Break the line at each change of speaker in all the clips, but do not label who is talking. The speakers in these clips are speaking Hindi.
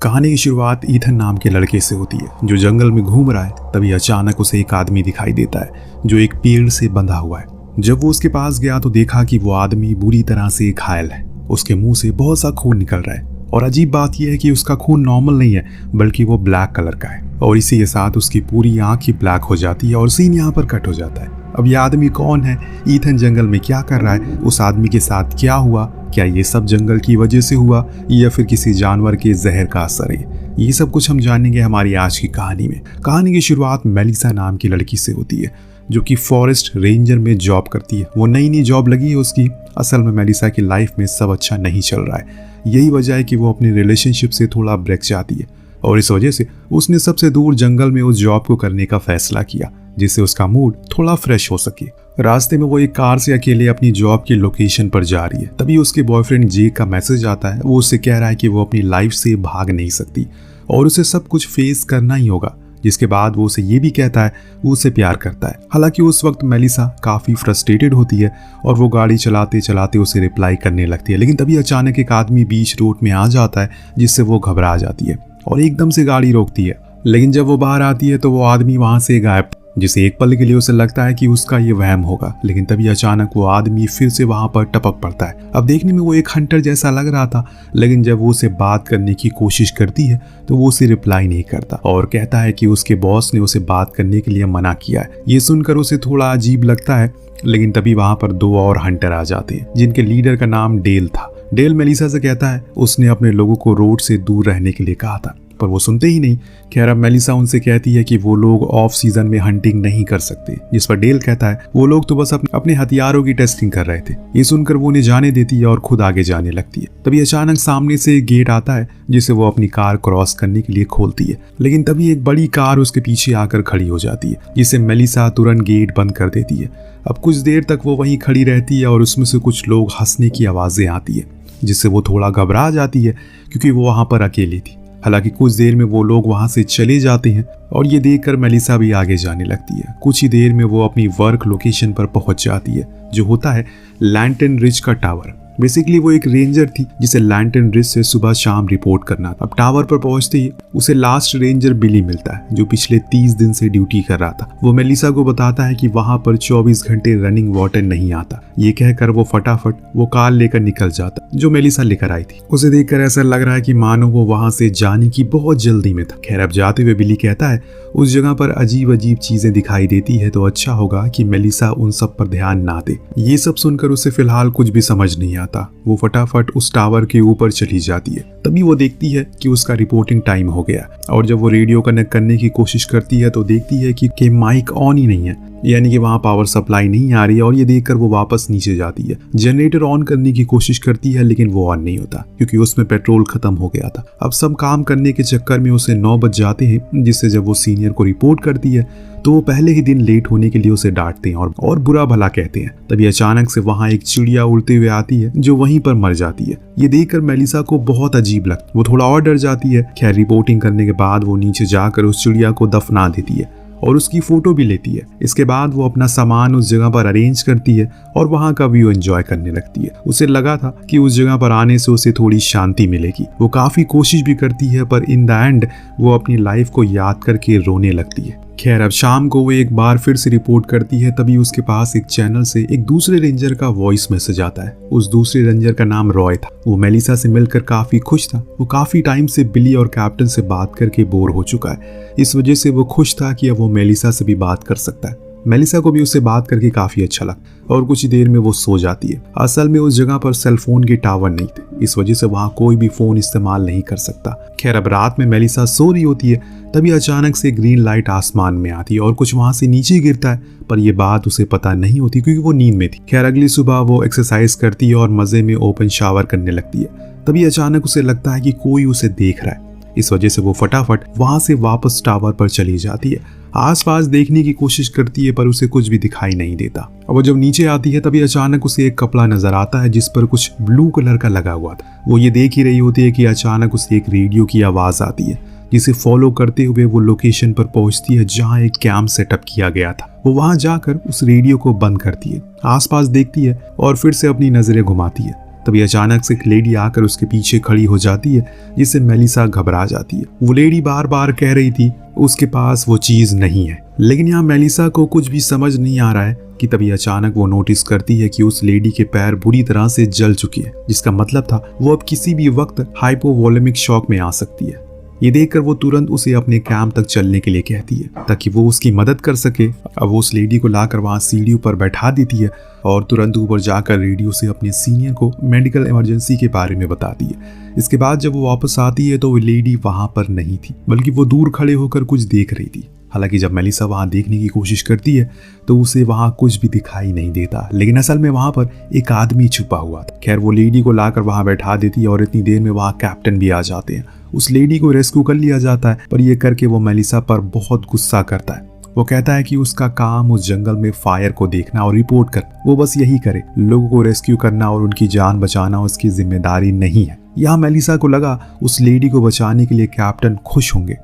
कहानी की शुरुआत ईथन नाम के लड़के से होती है जो जंगल में घूम रहा है। तभी अचानक उसे एक आदमी दिखाई देता है जो एक पेड़ से बंधा हुआ है। जब वो उसके पास गया तो देखा कि वो आदमी बुरी तरह से घायल है। उसके मुंह से बहुत सा खून निकल रहा है और अजीब बात यह है कि उसका खून नॉर्मल नहीं है बल्कि वो ब्लैक कलर का है और इसी के साथ उसकी पूरी आंख ही ब्लैक हो जाती है और सीन यहाँ पर कट हो जाता है। अब ये आदमी कौन है, ईथन जंगल में क्या कर रहा है, उस आदमी के साथ क्या हुआ, क्या ये सब जंगल की वजह से हुआ या फिर किसी जानवर के जहर का असर है, ये सब कुछ हम जानेंगे हमारी आज की कहानी में। कहानी की शुरुआत मेलिसा नाम की लड़की से होती है जो कि फॉरेस्ट रेंजर में जॉब करती है। वो नई जॉब लगी है उसकी। असल में मेलिसा की लाइफ में सब अच्छा नहीं चल रहा है। यही वजह है कि वो अपनी रिलेशनशिप से थोड़ा ब्रेक चाहती है और इस वजह से उसने सबसे दूर जंगल में उस जॉब को करने का फैसला किया जिससे उसका मूड थोड़ा फ्रेश हो सके। रास्ते में वो एक कार से अकेले अपनी जॉब की लोकेशन पर जा रही है। तभी उसके बॉयफ्रेंड जे का मैसेज आता है। वो उससे कह रहा है कि वो अपनी लाइफ से भाग नहीं सकती और उसे सब कुछ फेस करना ही होगा। जिसके बाद वो उसे ये भी कहता है वो उसे प्यार करता है। हालांकि उस वक्त मेलिसा काफ़ी फ्रस्ट्रेटेड होती है और वो गाड़ी चलाते चलाते उसे रिप्लाई करने लगती है। लेकिन तभी अचानक एक आदमी बीच रोड में आ जाता है जिससे वो घबरा जाती है और एकदम से गाड़ी रोकती है। लेकिन जब वो बाहर आती है तो वो आदमी वहाँ से गायब, जिसे एक पल के लिए उसे लगता है कि उसका ये वहम होगा। लेकिन तभी अचानक वो आदमी फिर से वहां पर टपक पड़ता है। अब देखने में वो एक हंटर जैसा लग रहा था, लेकिन जब वो उसे बात करने की कोशिश करती है तो वो उसे रिप्लाई नहीं करता और कहता है कि उसके बॉस ने उसे बात करने के लिए मना किया है। ये सुनकर उसे थोड़ा अजीब लगता है। लेकिन तभी वहां पर दो और हंटर आ जाते हैं जिनके लीडर का नाम डेल था। डेल मेलिसा से कहता है उसने अपने लोगों को रोड से दूर रहने के लिए कहा था, पर वो सुनते ही नहीं। खैर अब मेलिसा उनसे कहती है कि वो लोग ऑफ सीजन में हंटिंग नहीं कर सकते, जिस पर डेल कहता है वो लोग तो बस अपने हथियारों की टेस्टिंग कर रहे थे। ये सुनकर वो उन्हें जाने देती है और खुद आगे जाने लगती है। तभी अचानक सामने से एक गेट आता है जिसे वो अपनी कार क्रॉस करने के लिए खोलती है। लेकिन तभी एक बड़ी कार उसके पीछे आकर खड़ी हो जाती है जिससे मेलिसा तुरंत गेट बंद कर देती है। अब कुछ देर तक वो वहीं खड़ी रहती है और उसमें से कुछ लोग हंसने की आवाजें आती है जिससे वो थोड़ा घबरा जाती है क्योंकि वो वहां पर अकेली थी। हालांकि कुछ देर में वो लोग वहां से चले जाते हैं और ये देखकर मेलिसा भी आगे जाने लगती है। कुछ ही देर में वो अपनी वर्क लोकेशन पर पहुंच जाती है जो होता है लैंटन रिज का टावर। बेसिकली वो एक रेंजर थी जिसे लैंटन रिज से सुबह शाम रिपोर्ट करना था। अब टावर पर पहुंचते ही उसे लास्ट रेंजर बिली मिलता है जो पिछले 30 दिन से ड्यूटी कर रहा था। वो मेलिसा को बताता है कि वहां पर 24 घंटे रनिंग वाटर नहीं आता। ये कहकर वो फटाफट वो कार लेकर निकल जाता जो मेलिसा लेकर आई थी। उसे देखकर ऐसा लग रहा है कि मानो वो वहां से जाने की बहुत जल्दी में था। खैर अब जाते हुए बिली कहता है उस जगह पर अजीब अजीब चीजें दिखाई देती है तो अच्छा होगा कि मेलिसा उन सब पर ध्यान ना दे। ये सब सुनकर उसे फिलहाल कुछ भी समझ नहीं आता। वो फटाफट उस टावर के ऊपर चली जाती है। तभी वो देखती है कि उसका रिपोर्टिंग टाइम हो गया और जब वो रेडियो कनेक्ट करने की कोशिश करती है तो देखती है कि माइक ऑन ही नहीं है, यानी कि वहां पावर सप्लाई नहीं आ रही है। और ये देखकर वो वापस नीचे जाती है। जनरेटर ऑन करने की कोशिश करती है लेकिन वो ऑन नहीं होता क्योंकि उसमें पेट्रोल खत्म हो गया था। अब सब काम करने के चक्कर में उसे 9 बज जाते हैं जिससे जब वो सीनियर को रिपोर्ट करती है तो वो पहले ही दिन लेट होने के लिए उसे डांटते हैं और बुरा भला कहते हैं। तभी अचानक से वहां एक चिड़िया उड़ते हुए आती है जो वहीं पर मर जाती है। ये देखकर मेलिसा को बहुत अजीब लगता है। वो थोड़ा और डर जाती है। खैर रिपोर्टिंग करने के बाद वो नीचे जाकर उस चिड़िया को दफना देती है और उसकी फोटो भी लेती है। इसके बाद वो अपना सामान उस जगह पर अरेंज करती है और वहां का व्यू एंजॉय करने लगती है। उसे लगा था कि उस जगह पर आने से उसे थोड़ी शांति मिलेगी। वो काफी कोशिश भी करती है पर इन द एंड वो अपनी लाइफ को याद करके रोने लगती है। खैर अब शाम को वो एक बार फिर से रिपोर्ट करती है। तभी उसके पास एक चैनल से एक दूसरे रेंजर का वॉइस मैसेज आता है। उस दूसरे रेंजर का नाम रॉय था। वो मेलिसा से मिलकर काफी खुश था। वो काफी टाइम से बिली और कैप्टन से बात करके बोर हो चुका है। इस वजह से वो खुश था कि अब वो मेलिसा से भी बात कर सकता है। मेलिसा को भी उससे बात करके काफी अच्छा लगा और कुछ ही देर में वो सो जाती है। असल में उस जगह पर सेल फोन के टावर नहीं थे, इस वजह से वहां कोई भी फोन इस्तेमाल नहीं कर सकता। खैर अब रात में मेलिसा सो रही होती है। तभी अचानक से ग्रीन लाइट आसमान में आती है और कुछ वहां से नीचे गिरता है, पर यह बात उसे पता नहीं होती क्योंकि वो नींद में थी। खैर अगली सुबह वो एक्सरसाइज करती है और मजे में ओपन शावर करने लगती है। तभी अचानक उसे लगता है कि कोई उसे देख रहा है। इस वजह से वो फटाफट वहां से वापस टावर पर चली जाती है। आसपास देखने की कोशिश करती है पर उसे कुछ भी दिखाई नहीं देता। और वो जब नीचे आती है तभी अचानक उसे एक कपड़ा नजर आता है जिस पर कुछ ब्लू कलर का लगा हुआ था। वो ये देख ही रही होती है कि अचानक उसे एक रेडियो की आवाज आती है जिसे फॉलो करते हुए वो लोकेशन पर पहुंचती है जहां एक कैंप सेटअप किया गया था। वो वहां जाकर उस रेडियो को बंद करती है, आसपास देखती है और फिर से अपनी नजरें घुमाती है। तभी अचानक से एक लेडी आकर उसके पीछे खड़ी हो जाती है, जिससे मेलिसा घबरा जाती है। वो लेडी बार बार कह रही थी उसके पास वो चीज नहीं है, लेकिन यहाँ मेलिसा को कुछ भी समझ नहीं आ रहा है कि तभी अचानक वो नोटिस करती है कि उस लेडी के पैर बुरी तरह से जल चुके हैं, जिसका मतलब था वो अब किसी भी वक्त हाइपोवोलेमिक शॉक में आ सकती है। ये देखकर वो तुरंत उसे अपने कैंप तक चलने के लिए कहती है ताकि वो उसकी मदद कर सके। अब वो उस लेडी को लाकर वहाँ सीढ़ियों पर बैठा देती है और तुरंत ऊपर जाकर रेडियो से अपने सीनियर को मेडिकल इमरजेंसी के बारे में बताती है। इसके बाद जब वो वापस आती है तो वो लेडी वहाँ पर नहीं थी, बल्कि वो दूर खड़े होकर कुछ देख रही थी। हालांकि जब मेलिसा वहाँ देखने की कोशिश करती है तो उसे वहाँ कुछ भी दिखाई नहीं देता, लेकिन असल में वहाँ पर एक आदमी छुपा हुआ था। खैर वो लेडी को लाकर वहाँ बैठा देती है और इतनी देर में वहाँ कैप्टन भी आ जाते हैं। उस लेडी को रेस्क्यू कर लिया जाता है, पर यह करके वो मेलिसा पर बहुत गुस्सा करता है। वो कहता है कि उसका काम उस जंगल में फायर को देखना और रिपोर्ट करना, वो बस यही करे, लोगों को रेस्क्यू करना और उनकी जान बचाना उसकी जिम्मेदारी नहीं है। यहाँ मेलिसा को लगा उस लेडी को बचाने के लिए कैप्टन खुश होंगे,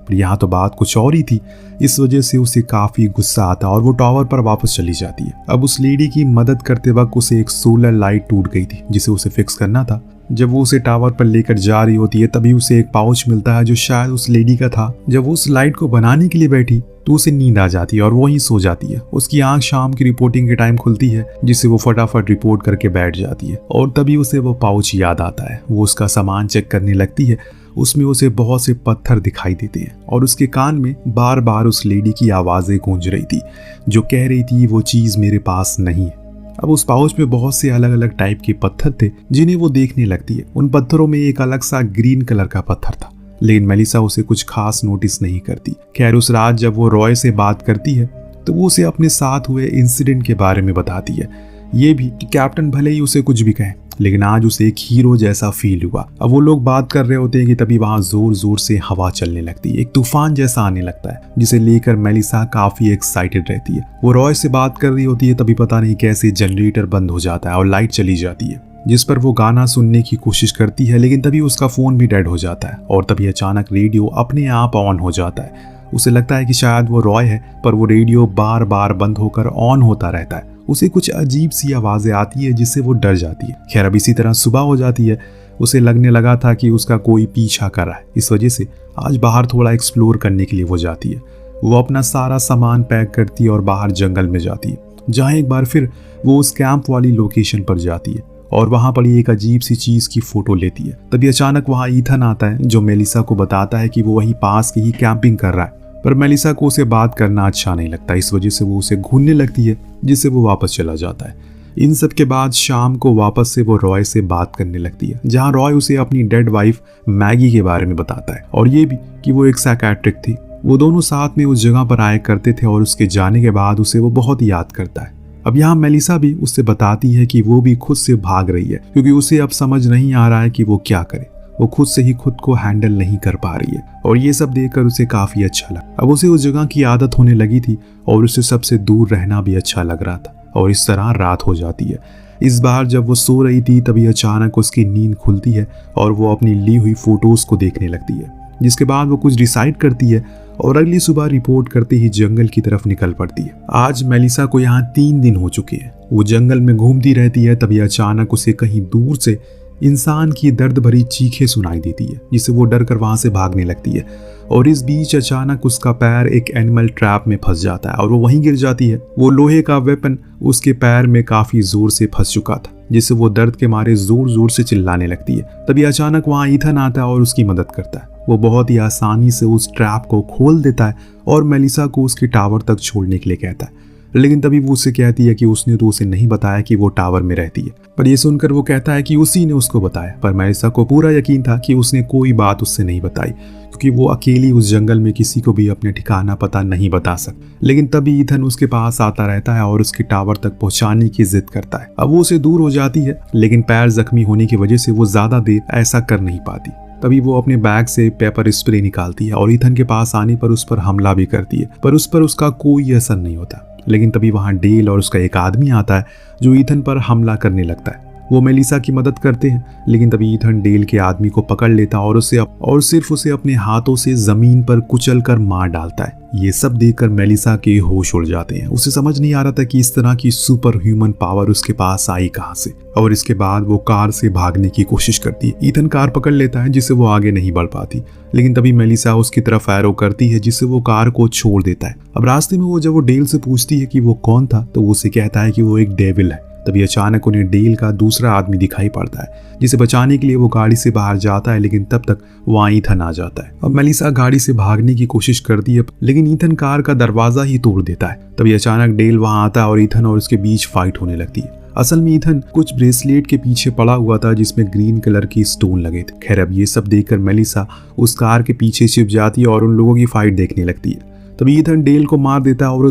पर यहाँ तो बात कुछ और ही थी। इस वजह से उसे काफी गुस्सा आता और वो टावर पर वापस चली जाती है। अब उस लेडी की मदद करते वक्त उसे एक सोलर लाइट टूट गई थी जिसे उसे फिक्स करना था। जब वो उसे टावर पर लेकर जा रही होती है तभी उसे एक पाउच मिलता है जो शायद उस लेडी का था। जब वो उस लाइट को बनाने के लिए बैठी तो उसे नींद आ जाती है और वहीं सो जाती है। उसकी आंख शाम की रिपोर्टिंग के टाइम खुलती है, जिससे वो फटाफट रिपोर्ट करके बैठ जाती है और तभी उसे वो पाउच याद आता है। वो उसका सामान चेक करने लगती है। उसमें उसे बहुत से पत्थर दिखाई देते हैं और उसके कान में बार बार उस लेडी की आवाजें गूंज रही थी जो कह रही थी वो चीज मेरे पास नहीं है। अब उस पाउच में बहुत से अलग अलग टाइप के पत्थर थे जिन्हें वो देखने लगती है। उन पत्थरों में एक अलग सा ग्रीन कलर का पत्थर था, लेकिन मेलिसा उसे कुछ खास नोटिस नहीं करती। खैर उस रात जब वो रॉय से बात करती है तो वो उसे अपने साथ हुए इंसिडेंट के बारे में बताती है, ये भी कि कैप्टन भले ही उसे कुछ भी कहे, लेकिन आज उसे एक हीरो जैसा फील हुआ। अब वो लोग बात कर रहे होते हैं कि तभी वहां जोर जोर से हवा चलने लगती है, एक तूफान जैसा आने लगता है, जिसे लेकर मेलिसा काफी एक्साइटेड रहती है। वो रॉय से बात कर रही होती है, तभी पता नहीं कैसे जनरेटर बंद हो जाता है और लाइट चली जाती है, जिस पर वो गाना सुनने की कोशिश करती है, लेकिन तभी उसका फोन भी डेड हो जाता है और तभी अचानक रेडियो अपने आप ऑन हो जाता है। उसे लगता है कि शायद वो रॉय है, पर वो रेडियो बार बार बंद होकर ऑन होता रहता है। उसे कुछ अजीब सी आवाजें आती है जिससे वो डर जाती है। खैर अब इसी तरह सुबह हो जाती है। उसे लगने लगा था कि उसका कोई पीछा कर रहा है, इस वजह से आज बाहर थोड़ा एक्सप्लोर करने के लिए वो जाती है। वो अपना सारा सामान पैक करती है और बाहर जंगल में जाती है, जहाँ एक बार फिर वो उस कैंप वाली लोकेशन पर जाती है और वहां पर एक अजीब सी चीज की फोटो लेती है। तभी अचानक वहां ईथन आता है जो मेलिसा को बताता है कि वो वहीं पास की ही कैंपिंग कर रहा है, पर मेलिसा को उसे बात करना अच्छा नहीं लगता। इस वजह से वो उसे घूरने लगती है, जिससे वो वापस चला जाता है। इन सब के बाद शाम को वापस से वो रॉय से बात करने लगती है, जहां रॉय उसे अपनी डेड वाइफ मैगी के बारे में बताता है और ये भी कि वो एक साइकियाट्रिक थी। वो दोनों साथ में उस जगह पर आया करते थे और उसके जाने के बाद उसे वो बहुत याद करता है। अब यहाँ मेलिसा भी उससे बताती है कि वो भी खुद से भाग रही है, क्योंकि उसे अब समझ नहीं आ रहा है कि वो क्या करे। वो खुद से ही खुद को हैंडल नहीं कर पा रही है और ये सब देखकर उसे काफी अच्छा लगा। अब उसे उस जगह की आदत होने लगी थी और उसे सबसे दूर रहना भी अच्छा लग रहा था और इस तरह रात हो जाती है। इस बार जब वो सो रही थी तभी अचानक उसकी नींद खुलती है और वो अपनी ली हुई फोटोज को देखने लगती है, जिसके बाद वो कुछ डिसाइड करती है और अगली सुबह रिपोर्ट करते ही जंगल की तरफ निकल पड़ती है। आज मेलिसा को यहाँ 3 दिन हो चुके हैं। वो जंगल में घूमती रहती है, तभी अचानक उसे कहीं दूर से इंसान की दर्द भरी चीखें सुनाई देती है, जिससे वो डर कर वहां से भागने लगती है और इस बीच अचानक उसका पैर एक एनिमल ट्रैप में फंस जाता है और वो वहीं गिर जाती है। वो लोहे का वेपन उसके पैर में काफी जोर से फंस चुका था, जिससे वो दर्द के मारे जोर जोर से चिल्लाने लगती है। तभी अचानक वहां ईथन आता है और उसकी मदद करता है। वो बहुत ही आसानी से उस ट्रैप को खोल देता है और मेलिसा को उसके टावर तक छोड़ने के लिए कहता है, लेकिन तभी वो उससे कहती है कि उसने तो उसे नहीं बताया कि वो टावर में रहती है। पर यह सुनकर वो कहता है कि उसी ने उसको बताया, पर मेलिसा को पूरा यकीन था कि उसने कोई बात उससे नहीं बताई, क्योंकि वो अकेली उस जंगल में किसी को भी अपने ठिकाना पता नहीं बता सकती। लेकिन तभी ईथन उसके पास आता रहता है और उसके टावर तक पहुंचाने की जिद करता है। अब वो उसे दूर हो जाती है, लेकिन पैर जख्मी होने की वजह से वो ज्यादा देर ऐसा कर नहीं पाती। तभी वो अपने बैग से पेपर स्प्रे निकालती है और ईथन के पास आने पर उस पर हमला भी करती है, पर उस पर उसका कोई असर नहीं होता। लेकिन तभी वहां डेल और उसका एक आदमी आता है जो ईथन पर हमला करने लगता है। वो मेलिसा की मदद करते हैं, लेकिन तभी ईथन डेल के आदमी को पकड़ लेता और सिर्फ उसे अपने हाथों से जमीन पर कुचल कर मार डालता है। ये सब देखकर मेलिसा के होश उड़ जाते हैं। उसे समझ नहीं आ रहा था कि इस तरह की सुपर ह्यूमन पावर उसके पास आई कहां से। और इसके बाद वो कार से भागने की कोशिश करती है। ईथन कार पकड़ लेता है जिससे वो आगे नहीं बढ़ पाती, लेकिन तभी मेलिसा उसकी तरफ एरो करती है जिससे वो कार को छोड़ देता है। अब रास्ते में जब वो डेल से पूछती है कि वो कौन था, तो वो उसे कहता है कि वो एक डेविल है। तभी अचानक उन्हें डेल का दूसरा आदमी दिखाई पड़ता है, जिसे बचाने के लिए वो गाड़ी से बाहर जाता है, लेकिन तब तक वहाँ ईथन आ जाता है। अब मेलिसा गाड़ी से भागने की कोशिश करती है, लेकिन ईथन कार का दरवाजा ही तोड़ देता है। तभी अचानक डेल वहाँ आता है और ईथन और उसके बीच फाइट होने लगती है। असल में ईथन कुछ ब्रेसलेट के पीछे पड़ा हुआ था जिसमें ग्रीन कलर की स्टोन लगे थे। खैर, अब ये सब देखकर मेलिसा उस कार के पीछे छिप जाती है और उन लोगों की फाइट देखने लगती है। तभी ईथन डेल को मार देता है और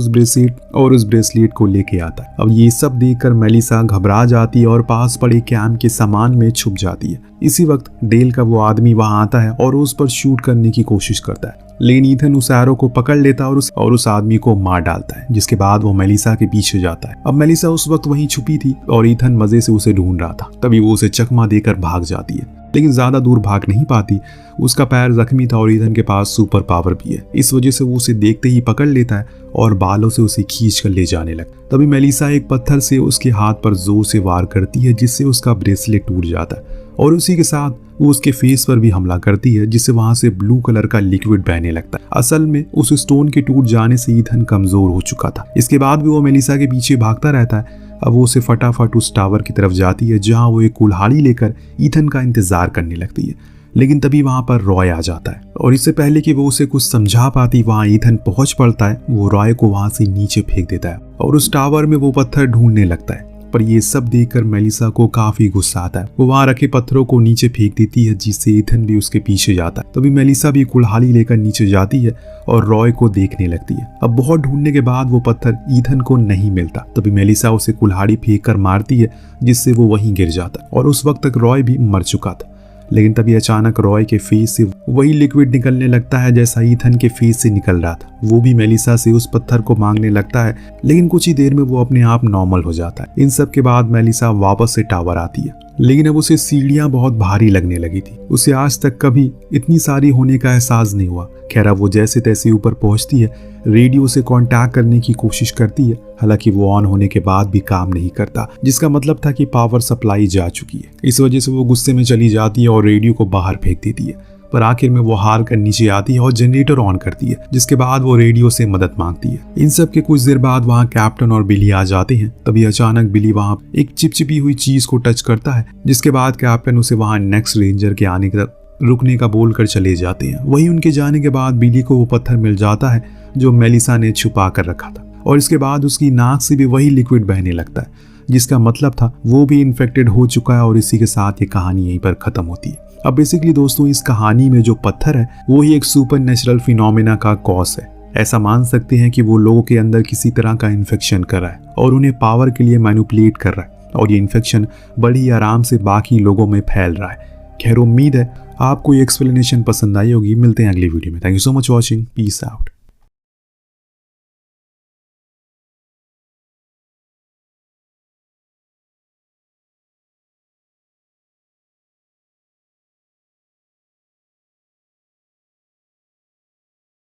उस ब्रेसलेट को लेके आता है। अब ये सब देखकर मेलिसा घबरा जाती है और पास पड़े कैंप के सामान में छुप जाती है। इसी वक्त डेल का वो आदमी वहां आता है और उस पर शूट करने की कोशिश करता है, लेकिन ईथन उस एरो को पकड़ लेता है और उस आदमी को मार डालता है, जिसके बाद वो मेलिसा के पीछे जाता है। अब मेलिसा उस वक्त वहीं छुपी थी और ईथन मजे से उसे ढूंढ रहा था। तभी वो उसे चकमा देकर भाग जाती है, लेकिन ज्यादा दूर भाग नहीं पाती। उसका पैर जख्मी था और ईथन के पास सुपर पावर भी है। इस वजह से वो उसे देखते ही पकड़ लेता है और बालों से उसे खींच कर ले जाने लगता। तभी मेलिसा एक पत्थर से उसके हाथ पर जोर से वार करती है, जिससे उसका ब्रेसलेट टूट जाता है और उसी के साथ वो उसके फेस पर भी हमला करती है, जिससे वहां से ब्लू कलर का लिक्विड बहने लगता है। असल में उस स्टोन के टूट जाने से ईथन कमजोर हो चुका था। इसके बाद भी वो मेलिसा के पीछे भागता रहता है। अब वो उसे फटाफट उस टावर की तरफ जाती है, जहां वो एक कुल्हाड़ी लेकर ईथन का इंतजार करने लगती है, लेकिन तभी वहां पर रॉय आ जाता है और इससे पहले कि वो उसे कुछ समझा पाती, वहां ईथन पहुंच पड़ता है। वो रॉय को वहां से नीचे फेंक देता है और उस टावर में वो पत्थर ढूंढने लगता है। पर ये सब देखकर मेलिसा को काफी गुस्सा आता है। वो वहां रखे पत्थरों को नीचे फेंक देती है, जिससे ईथन भी उसके पीछे जाता है। तभी मेलिसा भी कुल्हाड़ी लेकर नीचे जाती है और रॉय को देखने लगती है। अब बहुत ढूंढने के बाद वो पत्थर ईथन को नहीं मिलता। तभी मेलिसा उसे कुल्हाड़ी फेंक कर मारती है, जिससे वो वहीं गिर जाता है और उस वक्त तक रॉय भी मर चुका था। लेकिन तभी अचानक रॉय के फेस से वही लिक्विड निकलने लगता है जैसा ईथन के फेस से निकल रहा था। वो भी मेलिसा से उस पत्थर को मांगने लगता है, लेकिन कुछ ही देर में वो अपने आप नॉर्मल हो जाता है। इन सब के बाद मेलिसा वापस से टावर आती है, लेकिन अब उसे सीढ़ियां बहुत भारी लगने लगी थी। उसे आज तक कभी इतनी सारी होने का एहसास नहीं हुआ। खैर, वो जैसे तैसे ऊपर पहुंचती है, रेडियो से कांटेक्ट करने की कोशिश करती है, हालांकि वो ऑन होने के बाद भी काम नहीं करता, जिसका मतलब था कि पावर सप्लाई जा चुकी है। इस वजह से वो गुस्से में चली जाती है और रेडियो को बाहर फेंक देती है। पर आखिर में वो हार कर नीचे आती है और जनरेटर ऑन करती है, जिसके बाद वो रेडियो से मदद मांगती है। इन सब के कुछ देर बाद वहाँ कैप्टन और बिली आ जाते हैं। तभी अचानक बिली वहाँ एक चिपचिपी हुई चीज को टच करता है, जिसके बाद कैप्टन उसे वहाँ नेक्स्ट रेंजर के आने की रुकने का बोलकर चले जाते हैं। वहीं उनके जाने के बाद बिली को वो पत्थर मिल जाता है जो मेलिसा ने छुपा कर रखा था, और इसके बाद उसकी नाक से भी वही लिक्विड बहने लगता है, जिसका मतलब था वो भी इन्फेक्टेड हो चुका है। और इसी के साथ ये कहानी यहीं पर खत्म होती है। अब बेसिकली दोस्तों, इस कहानी में जो पत्थर है वो ही एक सुपर नेचुरल फिनोमेना का कॉज है। ऐसा मान सकते हैं कि वो लोगों के अंदर किसी तरह का इन्फेक्शन कर रहा है और उन्हें पावर के लिए मैनिपुलेट कर रहा है, और ये इन्फेक्शन बड़ी आराम से बाकी लोगों में फैल रहा है। खैर, उम्मीद है आपको ये एक्सप्लेनेशन पसंद आई होगी। मिलते हैं अगली वीडियो में। Thank you so much watching. Peace out.